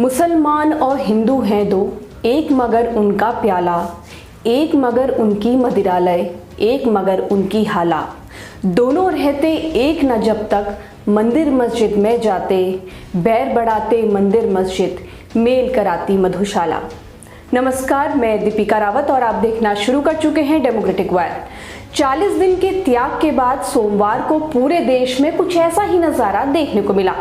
मुसलमान और हिंदू हैं दो, एक मगर उनका प्याला, एक मगर उनकी मदिरालय, एक मगर उनकी हाला। दोनों रहते एक न जब तक मंदिर मस्जिद में जाते, बैर बढ़ाते मंदिर मस्जिद, मेल कराती मधुशाला। नमस्कार, मैं दीपिका रावत और आप देखना शुरू कर चुके हैं डेमोक्रेटिक वायर। 40 दिन के त्याग के बाद सोमवार को पूरे देश में कुछ ऐसा ही नजारा देखने को मिला।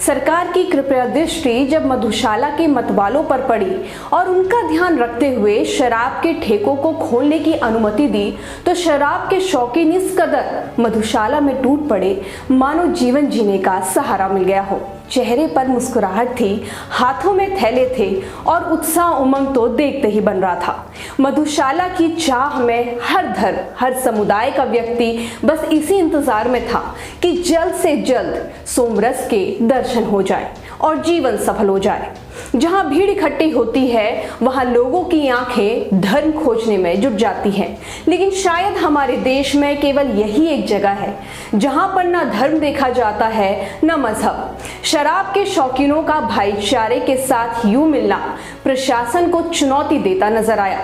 सरकार की कृपया दृष्टि जब मधुशाला के मतवालों पर पड़ी और उनका ध्यान रखते हुए शराब के ठेकों को खोलने की अनुमति दी, तो शराब के शौकीन इस कदर मधुशाला में टूट पड़े मानो जीवन जीने का सहारा मिल गया हो। चेहरे पर मुस्कुराहट थी, हाथों में थैले थे और उत्साह उमंग तो देखते ही बन रहा था। मधुशाला की चाह में हर धर्म, हर समुदाय का व्यक्ति बस इसी इंतजार में था कि जल्द से जल्द सोमरस के दर्शन हो जाए और जीवन सफल हो जाए। जहां भीड़ इकट्ठी होती है वहां लोगों की आंखें धर्म खोजने में जुट जाती हैं, लेकिन शायद हमारे देश में केवल यही एक जगह है जहां पर न धर्म देखा जाता है न मजहब। शराब के शौकीनों का भाईचारे के साथ यूं मिलना प्रशासन को चुनौती देता नजर आया।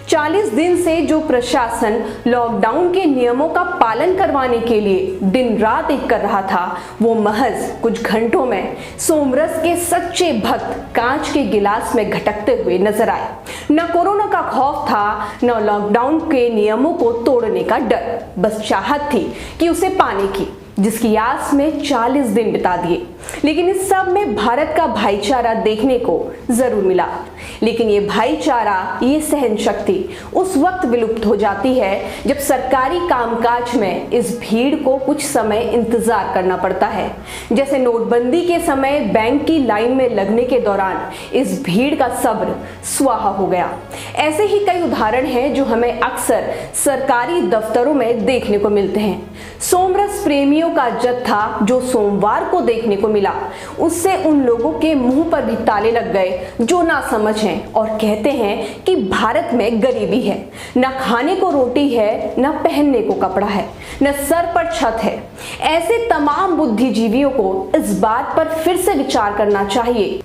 40 दिन से जो प्रशासन लॉकडाउन के नियमों का पालन करवाने के लिए दिन रात एक कर रहा था, वो महज कुछ घंटों में सोमरस के सच्चे भक्त कांच के गिलास में घटकते हुए नजर आए। न कोरोना का खौफ था, न लॉकडाउन के नियमों को तोड़ने का डर, बस चाहत थी कि उसे पाने की, जिसकी आस में 40 दिन बिता दिए। लेकिन इस सब में भारत का भाईचारा देखने को जरूर मिला, लेकिन ये भाईचारा, ये सहन शक्ति उस वक्त विलुप्त हो जाती है जब सरकारी कामकाज में इस भीड़ को कुछ समय इंतजार करना पड़ता है। जैसे नोटबंदी के समय बैंक की लाइन में लगने के दौरान इस भीड़ का सब्र स्वाहा हो गया। ऐसे ही कई उदाहरण हैं जो हमें अक्सर सरकारी दफ्तरों में देखने को मिलते हैं। सोमरस प्रेमियों का जत्था जो सोमवार को देखने को मिला, उससे उन लोगों के मुंह पर भी ताले लग गए जो ना समझ हैं और कहते हैं कि भारत में गरीबी है, ना खाने को रोटी है, ना पहनने को कपड़ा है, न सर पर छत है। ऐसे तमाम बुद्धिजीवियों को इस बात पर फिर से विचार करना चाहिए।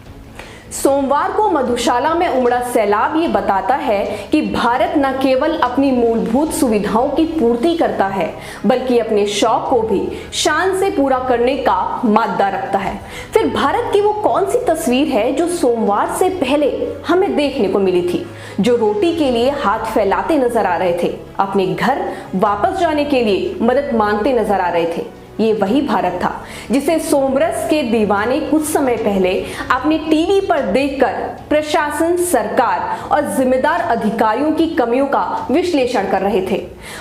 सोमवार को मधुशाला में उमड़ा सैलाब ये बताता है कि भारत न केवल अपनी मूलभूत सुविधाओं की पूर्ति करता है, बल्कि अपने शौक को भी शान से पूरा करने का मादा रखता है। फिर भारत की वो कौन सी तस्वीर है जो सोमवार से पहले हमें देखने को मिली थी, जो रोटी के लिए हाथ फैलाते नजर आ रहे थे, अपने घर वापस जाने के लिए मदद मांगते नजर आ रहे थे। ये वही भारत था जिसे सोमरस के दीवाने कुछ समय पहले अपने टीवी पर देखकर प्रशासन, सरकार और जिम्मेदार अधिकारियों की कमियों का विश्लेषण कर रहे थे।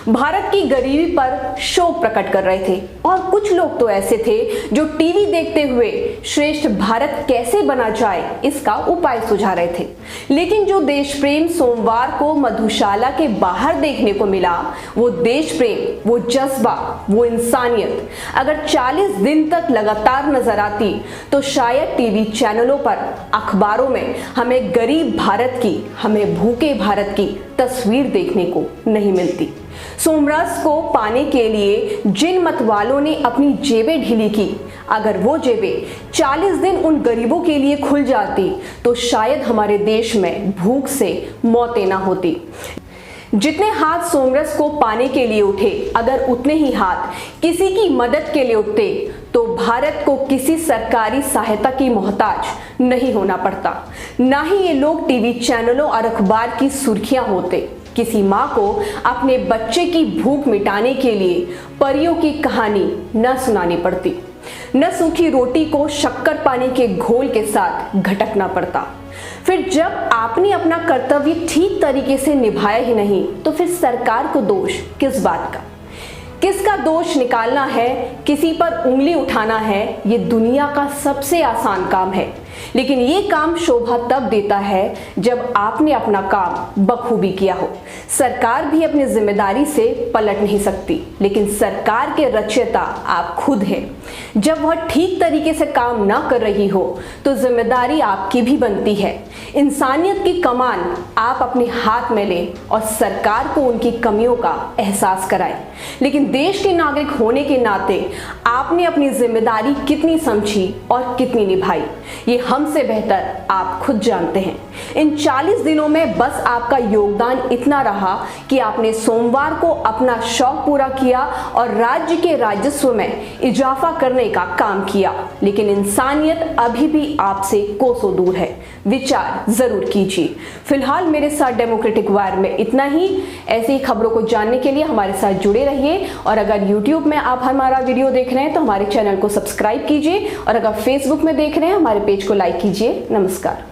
भारत की गरीबी पर शोक प्रकट कर रहे थे और कुछ लोग तो ऐसे थे जो टीवी देखते हुए श्रेष्ठ भारत कैसे बना जाए इसका उपाय सुझा रहे थे। लेकिन जो देश प्रेम सोमवार को मधुशाला के बाहर देखने को मिला, वो देश प्रेम, वो जज्बा, वो इंसानियत अगर 40 दिन तक लगातार नजर आती तो शायद टीवी चैनलों पर, अखबारों में हमें गरीब भारत की, हमें भूखे भारत की तस्वीर देखने को नहीं मिलती। सोमरस को पाने के लिए जिन मतवालों ने अपनी जेबें ढीली की, अगर वो जेबें 40 दिन उन गरीबों के लिए खुल जाती तो शायद हमारे देश में भूख से मौतें ना होती। जितने हाथ सोमरस को पाने के लिए उठे, अगर उतने ही हाथ किसी की मदद के लिए उठते तो भारत को किसी सरकारी सहायता की मोहताज नहीं होना पड़ता, ना ही ये लोग टीवी चैनलों और अखबार की सुर्खियां होते। किसी माँ को अपने बच्चे की भूख मिटाने के लिए परियों की कहानी न सुनानी पड़ती, न सूखी रोटी को शक्कर पानी के घोल के साथ घटकना पड़ता। फिर जब आपने अपना कर्तव्य ठीक तरीके से निभाया ही नहीं, तो फिर सरकार को दोष किस बात का? किसका दोष निकालना है, किसी पर उंगली उठाना है, ये दुनिया का सबसे आसान काम है। लेकिन ये काम शोभा तब देता है जब आपने अपना काम बखूबी किया हो। सरकार भी अपनी जिम्मेदारी से पलट नहीं सकती, लेकिन सरकार के रचयिता आप खुद हैं। जब वह ठीक तरीके से काम ना कर रही हो तो जिम्मेदारी आपकी भी बनती है। इंसानियत की कमान आप अपने हाथ में लें और सरकार को उनकी कमियों का एहसास कराएं। लेकिन देश के नागरिक होने के नाते आपने अपनी जिम्मेदारी कितनी समझी और कितनी निभाई, ये हमसे बेहतर आप खुद जानते हैं। इन 40 दिनों में बस आपका योगदान इतना रहा कि आपने सोमवार को अपना शौक पूरा किया और राज्य के राजस्व में इजाफा करने का काम किया, लेकिन इंसानियत अभी भी आपसे कोसों दूर है। विचार जरूर कीजिए। फिलहाल मेरे साथ डेमोक्रेटिक वायर में इतना ही। ऐसी ही खबरों को जानने के लिए हमारे साथ जुड़े रहिए, और अगर YouTube में आप हमारा वीडियो देख रहे हैं तो हमारे चैनल को सब्सक्राइब कीजिए, और अगर Facebook में देख रहे हैं हमारे पेज को लाइक कीजिए। नमस्कार।